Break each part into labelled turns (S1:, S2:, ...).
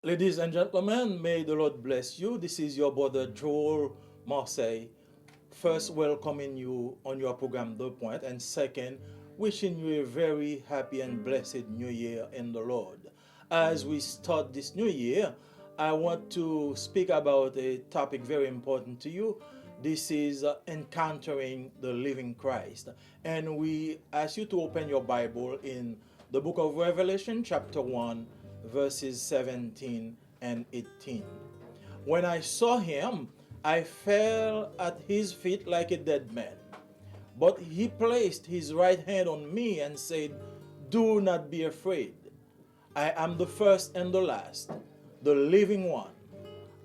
S1: Ladies and gentlemen, may the Lord bless you. This is your brother Joel Marseille. First, welcoming you on your program, The Point, and second, wishing you a very happy and blessed new year in the Lord. As we start this new year, I want to speak about a topic very important to you. This is encountering the living Christ. And we ask you to open your Bible in the book of Revelation, chapter 1, verses 17 and 18. When I saw him, I fell at his feet like a dead man. But he placed his right hand on me and said, "Do not be afraid. I am the first and the last, the living one.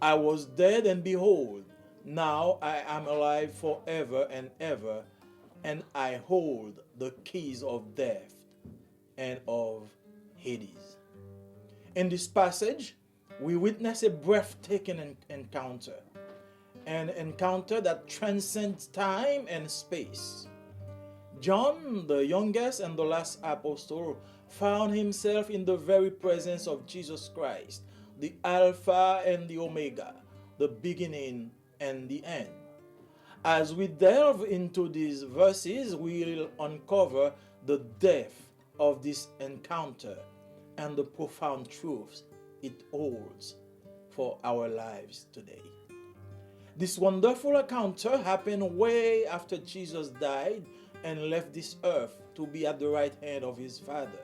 S1: I was dead, and behold, now I am alive forever and ever, and I hold the keys of death and of Hades." In this passage, we witness a breathtaking encounter, an encounter that transcends time and space. John, the youngest and the last apostle, found himself in the very presence of Jesus Christ, the Alpha and the Omega, the beginning and the end. As we delve into these verses, we'll uncover the depth of this encounter and the profound truths it holds for our lives today. This wonderful encounter happened way after Jesus died and left this earth to be at the right hand of his Father.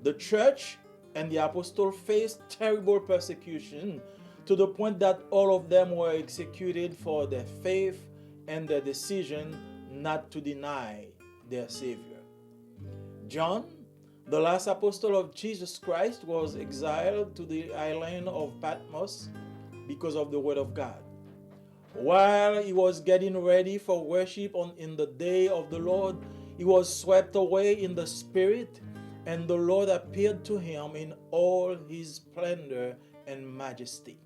S1: The church and the apostle faced terrible persecution to the point that all of them were executed for their faith and their decision not to deny their Savior. John, the last apostle of Jesus Christ, was exiled to the island of Patmos because of the Word of God. While he was getting ready for worship in the day of the Lord, he was swept away in the Spirit, and the Lord appeared to him in all his splendor and majesty.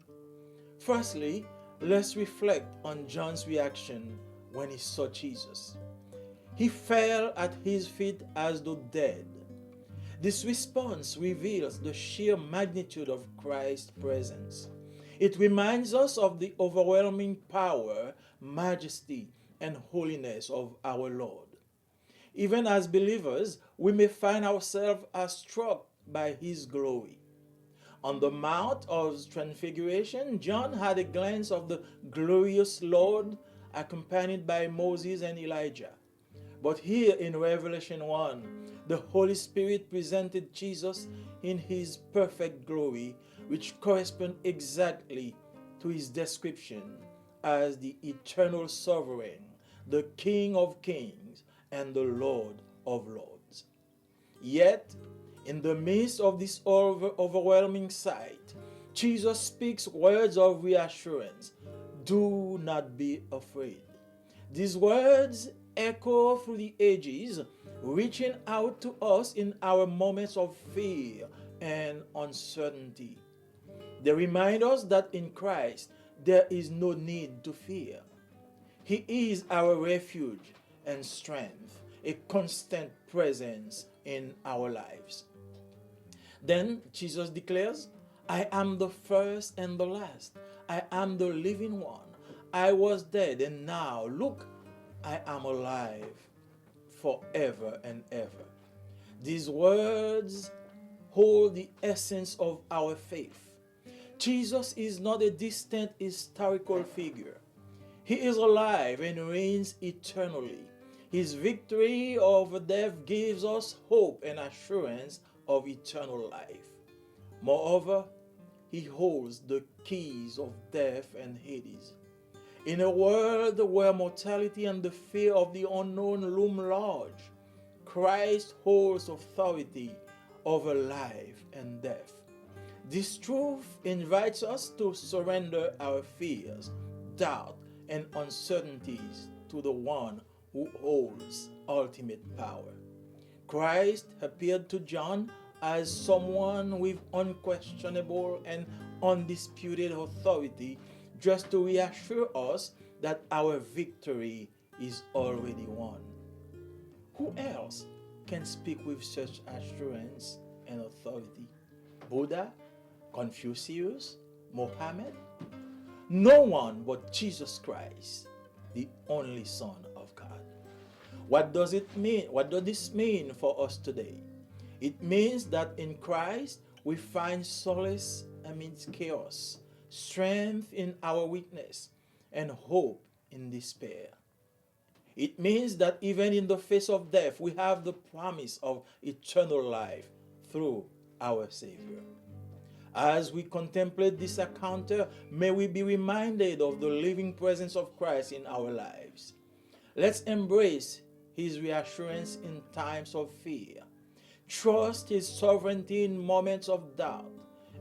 S1: Firstly, let's reflect on John's reaction when he saw Jesus. He fell at his feet as though dead. This response reveals the sheer magnitude of Christ's presence. It reminds us of the overwhelming power, majesty, and holiness of our Lord. Even as believers, we may find ourselves struck by his glory. On the Mount of Transfiguration, John had a glance of the glorious Lord accompanied by Moses and Elijah. But here in Revelation 1, the Holy Spirit presented Jesus in his perfect glory, which corresponds exactly to his description as the eternal sovereign, the King of kings, and the Lord of lords. Yet, in the midst of this overwhelming sight, Jesus speaks words of reassurance. Do not be afraid. These words echo through the ages, reaching out to us in our moments of fear and uncertainty. They remind us that in Christ there is no need to fear. He is our refuge and strength, a constant presence in our lives. Then Jesus declares, "I am the first and the last. I am the living one. I was dead, and now, look, I am alive forever and ever." These words hold the essence of our faith. Jesus is not a distant historical figure. He is alive and reigns eternally. His victory over death gives us hope and assurance of eternal life. Moreover, he holds the keys of death and Hades. In a world where mortality and the fear of the unknown loom large, Christ holds authority over life and death. This truth invites us to surrender our fears, doubt, and uncertainties to the one who holds ultimate power. Christ appeared to John as someone with unquestionable and undisputed authority, just to reassure us that our victory is already won. Who else can speak with such assurance and authority? Buddha, Confucius? Mohammed? No one but Jesus Christ, the only Son of God. What does it mean? What does this mean for us today? It means that in Christ we find solace amidst chaos, strength in our weakness, and hope in despair. It means that even in the face of death, we have the promise of eternal life through our Savior. As we contemplate this encounter, may we be reminded of the living presence of Christ in our lives. Let's embrace His reassurance in times of fear, trust His sovereignty in moments of doubt,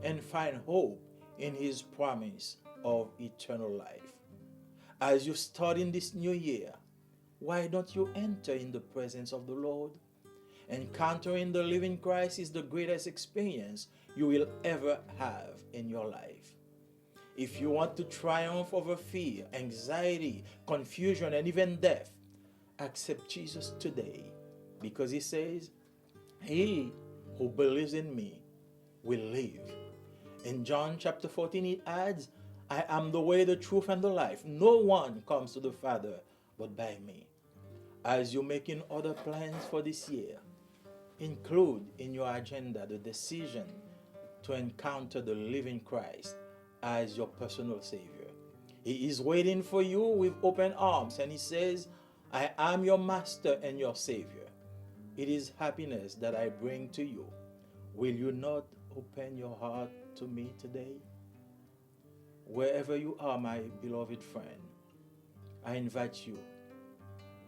S1: and find hope in His promise of eternal life. As you start in this new year, why don't you enter in the presence of the Lord? Encountering the living Christ is the greatest experience you will ever have in your life. If you want to triumph over fear, anxiety, confusion, and even death, accept Jesus today, because He says, "He who believes in me will live." In John chapter 14, it adds, "I am the way, the truth, and the life. No one comes to the Father but by me." As you're making other plans for this year, include in your agenda the decision to encounter the living Christ as your personal Savior. He is waiting for you with open arms, and He says, "I am your Master and your Savior. It is happiness that I bring to you. Will you not open your heart to me today?" Wherever you are, my beloved friend, I invite you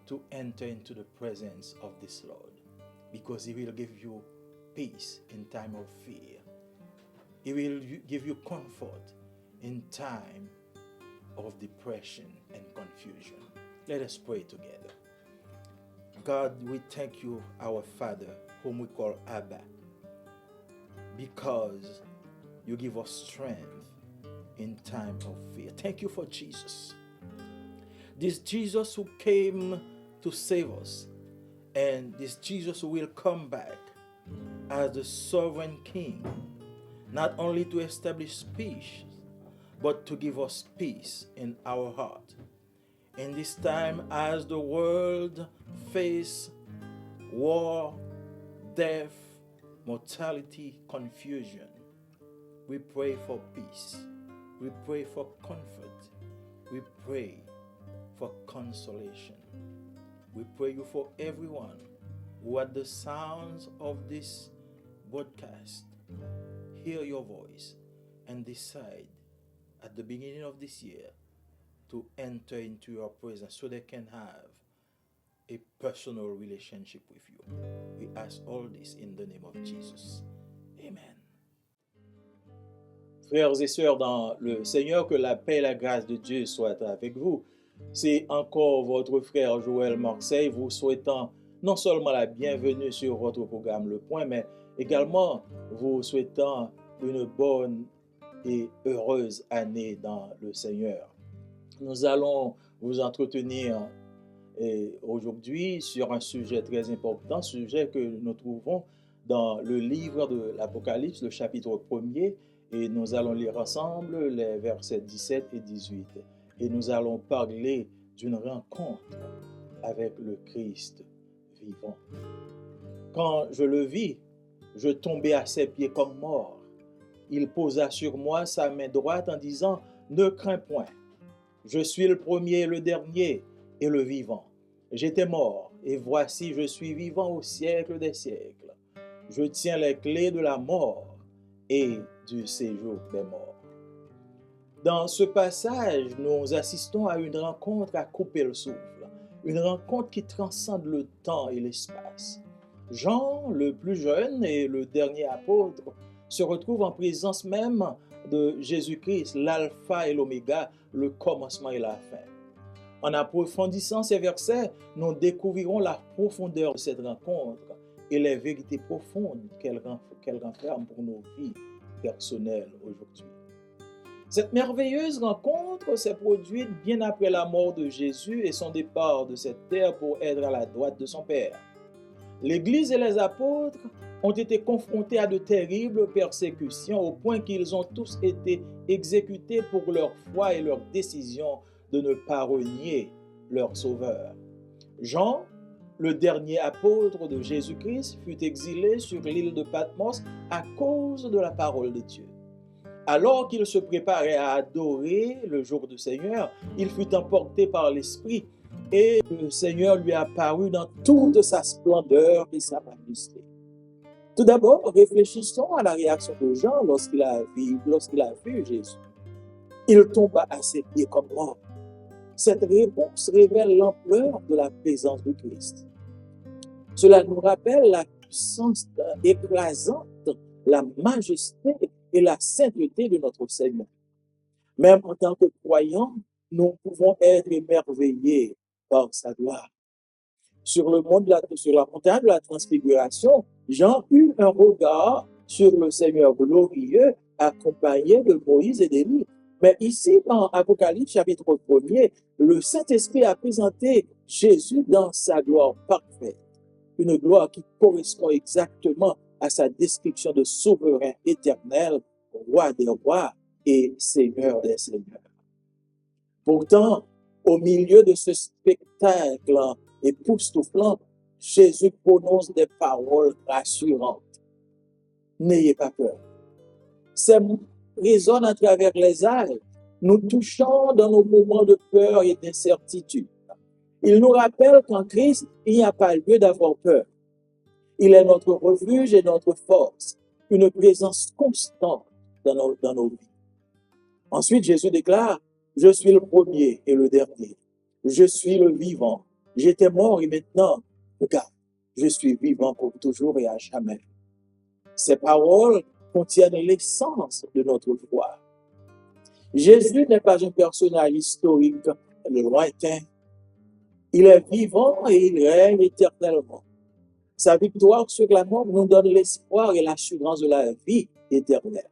S1: to enter into the presence of this Lord, because He will give you peace in time of fear. He will give you comfort in time of depression and confusion. Let us pray together. God, we thank you, our Father, whom we call Abba, because you give us strength in time of fear. Thank you for Jesus. This Jesus who came to save us, and this Jesus who will come back as the sovereign King, not only to establish peace, but to give us peace in our heart. In this time, as the world faces war, death, mortality, confusion, we pray for peace. We pray for comfort. We pray for consolation. We pray you for everyone who at the sounds of this broadcast hear your voice and decide at the beginning of this year to enter into your presence so they can have a personal relationship with you. We ask all this in the name of Jesus. Amen. Frères et sœurs dans le Seigneur, que la paix et la grâce de Dieu soient avec vous. C'est encore votre frère Joël Marseille vous souhaitant non seulement la bienvenue sur votre programme Le Point, mais également vous souhaitant une bonne et heureuse année dans le Seigneur. Nous allons vous entretenir aujourd'hui sur un sujet très important, sujet que nous trouvons dans le livre de l'Apocalypse, le chapitre 1er, et nous allons lire ensemble les versets 17 et 18. Et nous allons parler d'une rencontre avec le Christ vivant. Quand je le vis, je tombais à ses pieds comme mort. Il posa sur moi sa main droite en disant, « Ne crains point, je suis le premier, le dernier et le vivant. J'étais mort, et voici je suis vivant au siècle des siècles. Je tiens les clés de la mort et du séjour des morts. » Dans ce passage, nous assistons à une rencontre à couper le souffle, une rencontre qui transcende le temps et l'espace. Jean, le plus jeune et le dernier apôtre, se retrouve en présence même de Jésus-Christ, l'alpha et l'oméga, le commencement et la fin. En approfondissant ces versets, nous découvrirons la profondeur de cette rencontre et les vérités profondes qu'elle renferme pour nos vies personnelles aujourd'hui. Cette merveilleuse rencontre s'est produite bien après la mort de Jésus et son départ de cette terre pour être à la droite de son Père. L'Église et les apôtres ont été confrontés à de terribles persécutions au point qu'ils ont tous été exécutés pour leur foi et leur décision de ne pas renier leur Sauveur. Jean, le dernier apôtre de Jésus-Christ, fut exilé sur l'île de Patmos à cause de la parole de Dieu. Alors qu'il se préparait à adorer le jour du Seigneur, il fut emporté par l'Esprit et le Seigneur lui apparut dans toute sa splendeur et sa majesté. Tout d'abord, réfléchissons à la réaction de Jean lorsqu'il a vu Jésus. Il tomba à ses pieds comme mort. Cette réponse révèle l'ampleur de la présence de Christ. Cela nous rappelle la puissance écrasante, la majesté et la sainteté de notre Seigneur. Même en tant que croyants, nous pouvons être émerveillés par sa gloire. Sur la montagne de la transfiguration, Jean eut un regard sur le Seigneur glorieux, accompagné de Moïse et d'Élie. Mais ici, dans Apocalypse chapitre 1er, le Saint-Esprit a présenté Jésus dans sa gloire parfaite. Une gloire qui correspond exactement à sa description de souverain éternel, roi des rois et seigneur des seigneurs. Pourtant, au milieu de ce spectacle époustouflant, Jésus prononce des paroles rassurantes. N'ayez pas peur. Ces mots résonnent à travers les âges, nous touchant dans nos moments de peur et d'incertitude. Il nous rappelle qu'en Christ, il n'y a pas lieu d'avoir peur. Il est notre refuge et notre force, une présence constante dans nos vies. Ensuite, Jésus déclare, « Je suis le premier et le dernier. Je suis le vivant. J'étais mort et maintenant, regarde, je suis vivant pour toujours et à jamais. » Ces paroles contiennent l'essence de notre foi. Jésus n'est pas un personnage historique lointain. Il est vivant et il règne éternellement. Sa victoire sur la mort nous donne l'espoir et l'assurance de la vie éternelle.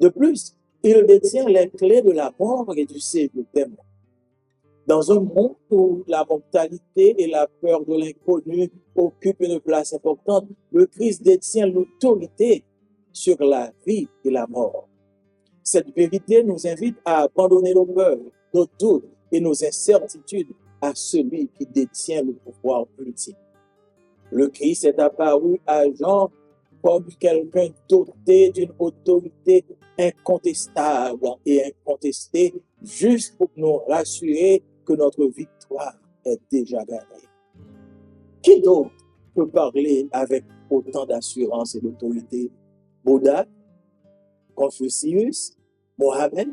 S1: De plus, il détient les clés de la mort et du séjour des morts. Dans un monde où la mortalité et la peur de l'inconnu occupent une place importante, le Christ détient l'autorité sur la vie et la mort. Cette vérité nous invite à abandonner nos peurs, nos doutes et nos incertitudes à celui qui détient le pouvoir ultime. Le Christ est apparu à Jean comme quelqu'un doté d'une autorité incontestable et incontestée, juste pour nous rassurer que notre victoire est déjà gagnée. Qui d'autre peut parler avec autant d'assurance et d'autorité? Bouddha, Confucius, Mohammed?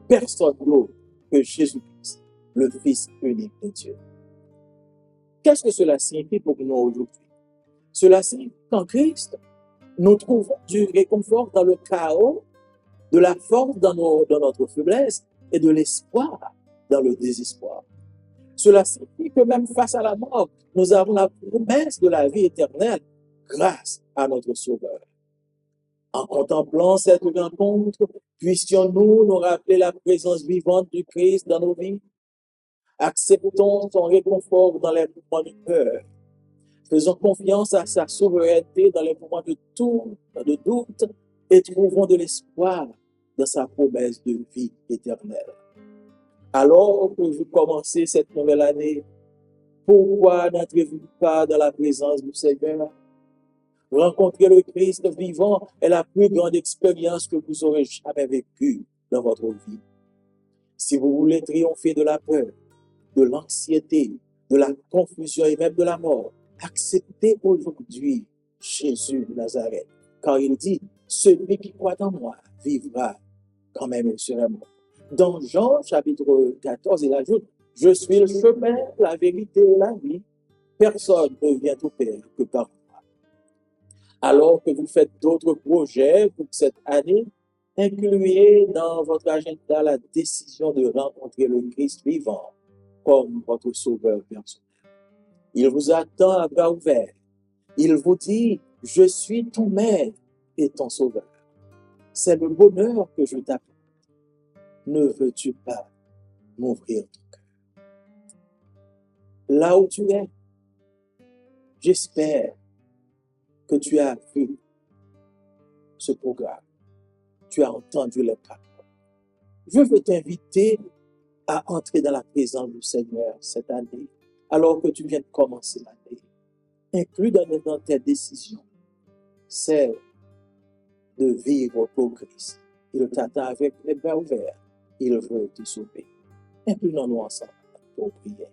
S1: Personne d'autre que Jésus-Christ, le Fils unique de Dieu. Qu'est-ce que cela signifie pour nous aujourd'hui? Cela signifie qu'en Christ, nous trouvons du réconfort dans le chaos, de la force dans notre faiblesse et de l'espoir dans le désespoir. Cela signifie que même face à la mort, nous avons la promesse de la vie éternelle grâce à notre Sauveur. En contemplant cette rencontre, puissions-nous nous rappeler la présence vivante du Christ dans nos vies? Acceptons son réconfort dans les moments de peur. Faisons confiance à sa souveraineté dans les moments de doute et trouvons de l'espoir dans sa promesse de vie éternelle. Alors que vous commencez cette nouvelle année, pourquoi n'entrez-vous pas dans la présence du Seigneur? Rencontrer le Christ vivant est la plus grande expérience que vous aurez jamais vécue dans votre vie. Si vous voulez triompher de la peur, de l'anxiété, de la confusion et même de la mort, acceptez aujourd'hui Jésus de Nazareth, car il dit, celui qui croit en moi vivra quand même il sera mort. Dans Jean chapitre 14, il ajoute, je suis le chemin, la vérité et la vie. Personne ne vient au Père que par moi. Alors que vous faites d'autres projets pour cette année, incluez dans votre agenda la décision de rencontrer le Christ vivant comme votre sauveur personnel. Il vous attend à bras ouverts. Il vous dit, je suis ton maître et ton sauveur. C'est le bonheur que je t'apporte. Ne veux-tu pas m'ouvrir ton cœur? Là où tu es, j'espère
S2: que tu as vu ce programme, tu as entendu les paroles. Je veux t'inviter à entrer dans la présence du Seigneur cette année, alors que tu viens de commencer l'année. Inclus dans tes décisions, c'est de vivre pour Christ. Il t'attend avec les bras ouverts. Il veut te sauver. Inclinons-nous ensemble pour prier.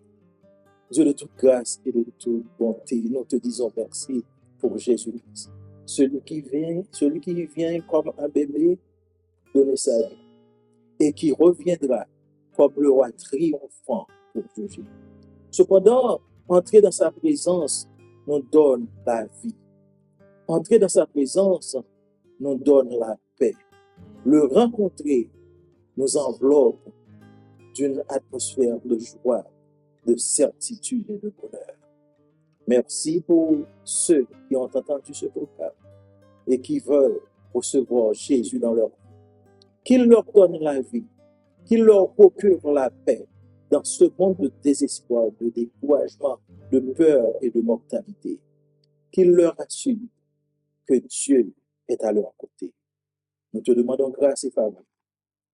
S2: Dieu de toute grâce et de toute bonté, nous te disons merci pour Jésus-Christ. Celui qui vient comme un bébé donner sa vie et qui reviendra comme le roi triomphant pour juger. Cependant, entrer dans sa présence nous donne la vie. Entrer dans sa présence nous donne la paix. Le rencontrer nous enveloppe d'une atmosphère de joie, de certitude et de bonheur. Merci pour ceux qui ont entendu ce programme et qui veulent recevoir Jésus dans leur vie. Qu'il leur donne la vie, qu'il leur procure la paix dans ce monde de désespoir, de découragement, de peur et de mortalité. Qu'il leur assure que Dieu est à leur côté. Nous te demandons grâce et faveur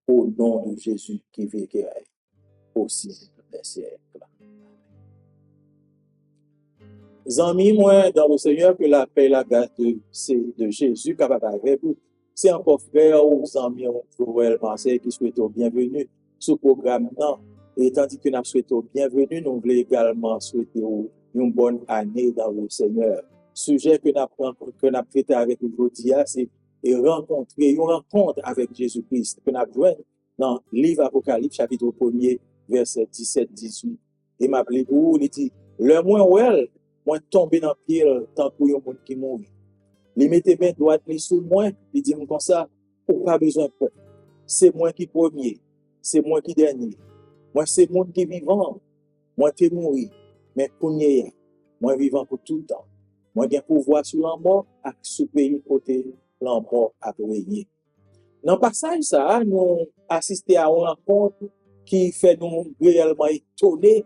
S2: au nom de Jésus qui vit et qui règne au siècle des siècles. Amis, moi, dans le Seigneur, que la paix et la grâce de Jésus capable avec vous. C'est encore frère ou amis Joël Marseille qui souhaite bienvenue sur le programme. Et tandis que nous souhaitons bienvenue, nous voulons également souhaiter une bonne année dans le Seigneur. Sujet que nous avons traité avec aujourd'hui, c'est une rencontre avec Jésus-Christ que nous avons dans le livre Apocalypse, chapitre 1er, verset 17-18. Et m'a appelé pour il dit, le moins well, moi tomber dans le pied tant pour un monde qui mourit. Il mettait main droite sur moi, il dit comme ça, pas besoin de peur. C'est moi qui premier, c'est moi qui dernier. Moi c'est le monde qui vivant. Moi t'es mouru, mais connais moi vivant pour tout le temps. Moi j'ai pouvoir sur la mort et sur pays côté la mort à régner. Dans le passage ça, nous assistons à une rencontre qui fait nous réellement étonner,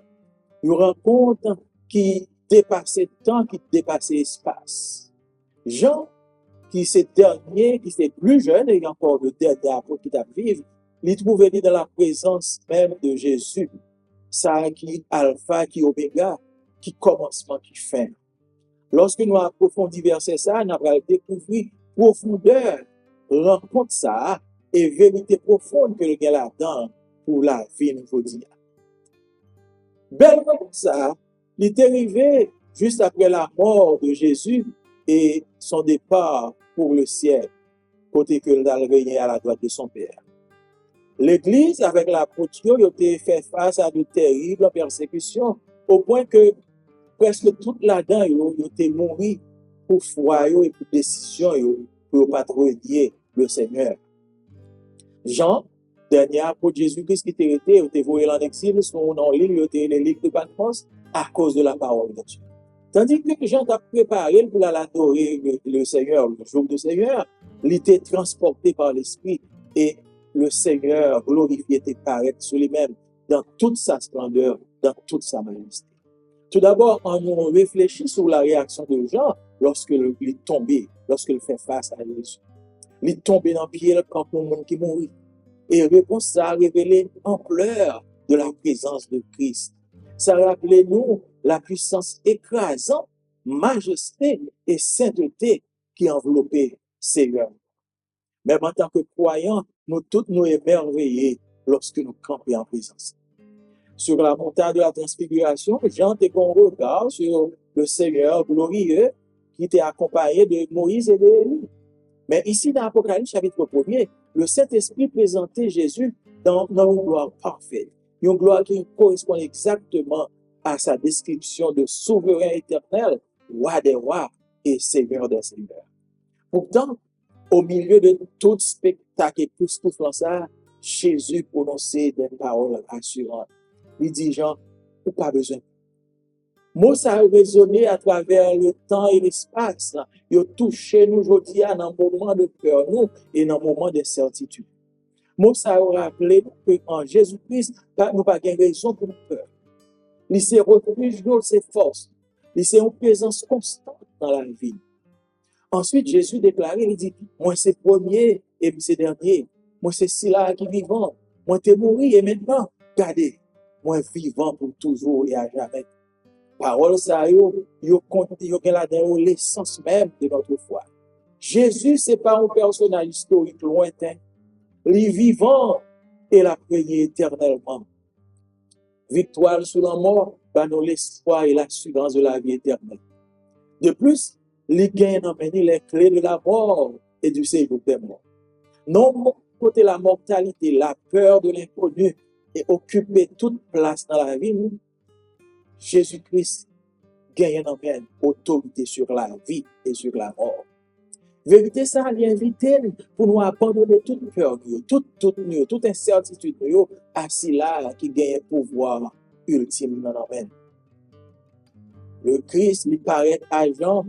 S2: une rencontre qui dépasse le temps, qui dépasse l'espace. Jean, qui c'est dernier, qui c'est plus jeune, et encore le dernier apôtre qui t'a vécu, il trouvait dans la présence même de Jésus. Ça qui alpha, qui oméga, qui commencement, qui fin. Lorsque nous approfondissons verset ça, nous allons découvrir profondeur, rencontre ça, et vérité profonde que le gars là-dedans pour la vie nous dit. Belle rencontre ça, il est arrivé juste après la mort de Jésus et son départ pour le ciel, côté que il a régné à la droite de son Père. L'Église, avec l'apôtre, a fait face à de terribles persécutions, au point que presque toute la dedans a été mouru pour foi et pour décision pour patrouiller le Seigneur. Jean, dernier apôtre Jésus-Christ qui était été voué en exil, son nom l'île, était l'île de Patmos à cause de la parole de Dieu. Tandis que Jean a préparé pour l'adorer le Seigneur, le jour du Seigneur, il était transporté par l'Esprit et le Seigneur glorifié était paraître sur lui-même dans toute sa splendeur, dans toute sa majesté. Tout d'abord, on réfléchit sur la réaction de Jean lorsqu'il est tombé, lorsqu'il fait face à Jésus. Il est tombé dans le pied quand le monde qui mourit. Et réponse, ça a révélé l'ampleur de la présence de Christ. Ça rappelait nous la puissance écrasante, majesté et sainteté qui enveloppait Seigneur. Même en tant que croyants, nous tous nous émerveillés lorsque nous campions en présence. Sur la montagne de la transfiguration, Jean était un regard sur le Seigneur glorieux qui était accompagné de Moïse et d'Élie. Mais ici, dans l'Apocalypse, chapitre 1er, le Saint-Esprit présentait Jésus dans une gloire parfaite. Une gloire qui correspond exactement à sa description de souverain éternel, roi des rois et seigneur des seigneurs. Pourtant, au milieu de tout spectacle et tout ça, Jésus prononçait des paroles rassurantes. Il dit, Jean, ou pas besoin. Moi, ça a résonné à travers le temps et l'espace. Il a touché nous aujourd'hui dans un moment de peur, nous, et dans un moment de certitude. Moi, ça a rappelé qu'en Jésus-Christ, nous n'avons pas de raison pour peur. Il s'est refuge de ses forces. Il s'est en présence constante dans la vie. Ensuite, Jésus déclarait, il dit, moi c'est premier et c'est dernier. Moi c'est celui-là qui vivant. Moi t'es mort et maintenant, regardez, moi vivant pour toujours et à jamais. Parole ça, yo là-dedans l'essence même de notre foi. Jésus, c'est pas un personnage historique lointain. Il est vivant et l'a prié éternellement. Victoire sur la mort, bah nous l'espoir et l'assurance de la vie éternelle. De plus, il gagne dans les clés de la mort et du séjour des morts. Non côté la mortalité, la peur de l'inconnu et occuper toute place dans la vie, Jésus-Christ gagne dans autorité sur la vie et sur la mort. Vérité, ça, il invite pour nous abandonner toute peur, toute incertitude, à celui-là qui gagne pouvoir ultime dans la vie. Le Christ lui paraît agent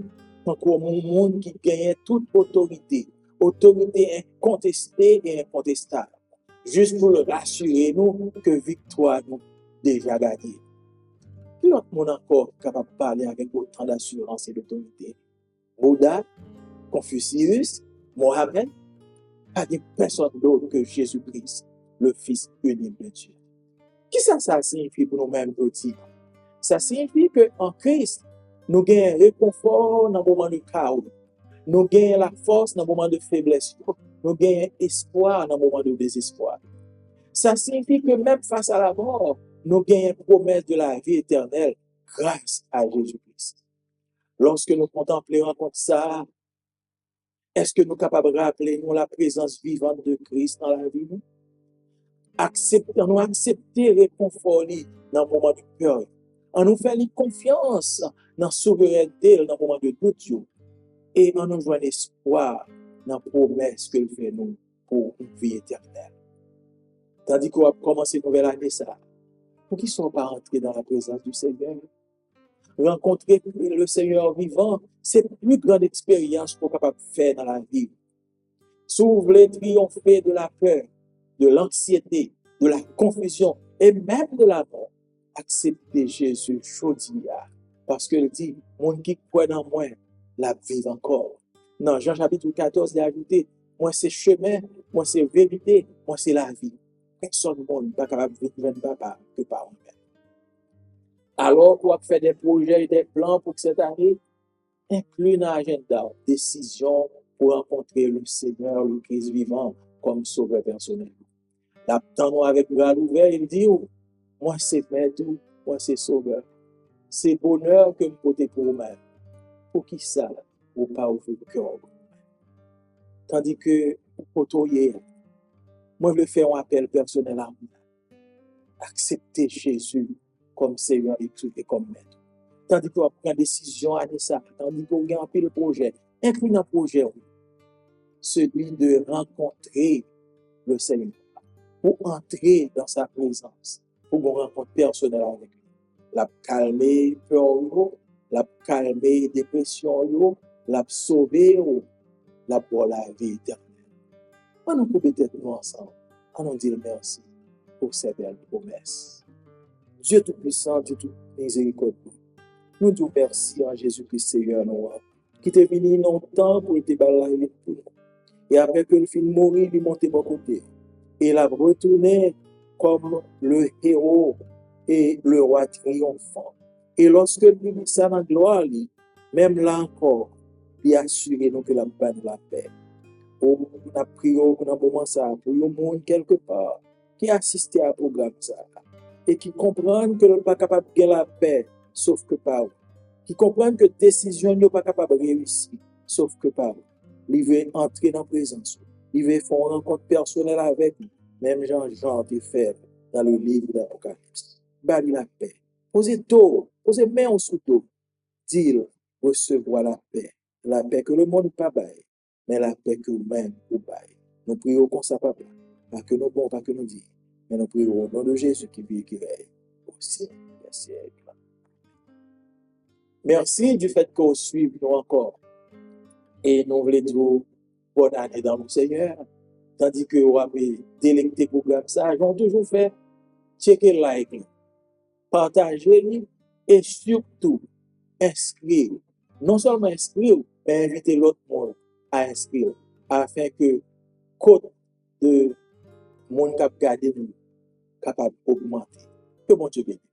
S2: comme un monde qui gagne toute autorité incontestée et incontestable, juste pour le rassurer nous que victoire nous déjà gagnée. Qui autre monde encore capable de parler avec autant d'assurance et d'autorité? Bouddha, Confucius, Mohammed, pas de personne d'autre que Jésus-Christ, le Fils unique de Dieu. Qui ça signifie pour nous-mêmes aussi? Ça signifie qu'en Christ, nous gagnons réconfort dans le moment de chaos. Nous gagnons la force dans le moment de faiblesse. Nous gagnons espoir dans le moment de désespoir. Ça signifie que même face à la mort, nous gagnons promesse de la vie éternelle grâce à Jésus-Christ. Lorsque nous contemplons comme ça, est-ce que nous sommes capables de rappeler nous la présence vivante de Christ dans la vie? Nous accepter le réconfort dans le moment de peur. On nous fait confiance dans la souveraineté dans le moment de doute. Et on nous joint espoir dans la promesse que fait nous pour une vie éternelle. Tandis qu'on va commencer une nouvelle année, ça. Pour qu'ils ne soient pas entrés dans la présence du Seigneur. Rencontrer le Seigneur vivant, c'est la plus grande expérience qu'on est capable de faire dans la vie. Si vous voulez triompher de la peur, de l'anxiété, de la confusion et même de la mort, acceptez Jésus chaudia. Parce qu'il dit, mon qui croit dans moi, la vive encore. Dans Jean chapitre 14, il a ajouté, moi c'est chemin, moi c'est vérité, moi c'est la vie. Personne ne n'est pas capable de vivre papa que par moi-même. Alors, pour faire des projets et des plans pour cette année, inclus dans l'agenda, décision pour rencontrer le Seigneur, le Christ vivant, comme sauveur personnel. L'attendons avec bras ouverts, il dit, moi c'est maître, moi c'est sauveur. C'est bonheur que je porte pour vous-même. Pour qui ça, ou pas au cœur. Tandis que, pour moi je le fais un appel personnel à moi. Accepter Jésus comme Seigneur et comme maître. Tandis qu'on prend décision à ça, tandis qu'on gagne un peu le projet, inclus dans le projet, celui de rencontrer le Seigneur, pour entrer dans sa présence, pour qu'on rencontre personnel avec lui. La calmer peur, la calmer dépression, la sauver, la pour la vie éternelle. On nous peut être nous ensemble, on nous dit merci pour cette belle promesse. Dieu Tout-Puissant, Dieu Tout-Miséricordieux, nous disons merci à Jésus-Christ Seigneur, qui t'est venu longtemps pour te balayer pour nous. Et après que le film mourit, il est monté de côté. Et il a retourné comme le héros et le roi triomphant. Et lorsque lui dit ça dans la gloire, même là encore, il a assuré nous que la paix de la paix. On a prié dans un moment ça, pour le monde quelque part, qui assistait à un programme ça, et qui comprennent que nous ne sommes pas capables de la paix, sauf que par eux. Qui comprennent que décision n'est pas capable de réussir, sauf que par eux. Ils veulent entrer dans la présence. Ils veulent faire une rencontre personnelle avec nous. Même Jean te fait dans le livre d'Apocalypse. Bali la paix. Posez main au sous dos. Dis recevoir la paix. La paix que le monde ne peut pas bailler, mais la paix que vous-même vous baillez. Nous prions comme ça, papa. Pas que nous bon, pas que nous disons. Mais nous prions au nom de Jésus qui vit et qui règne au siècle des siècles. Merci du fait que vous suivez nous encore. Et nous voulons dire bonne année dans le Seigneur. Tandis que vous avez délecté le programme ça, ils ont toujours fait checker like, partager et surtout inscrire. Non seulement inscrire, mais inviter l'autre monde à inscrire afin que côte de monde qui a gardé nous capable d'augmenter. Que bon Dieu bénisse.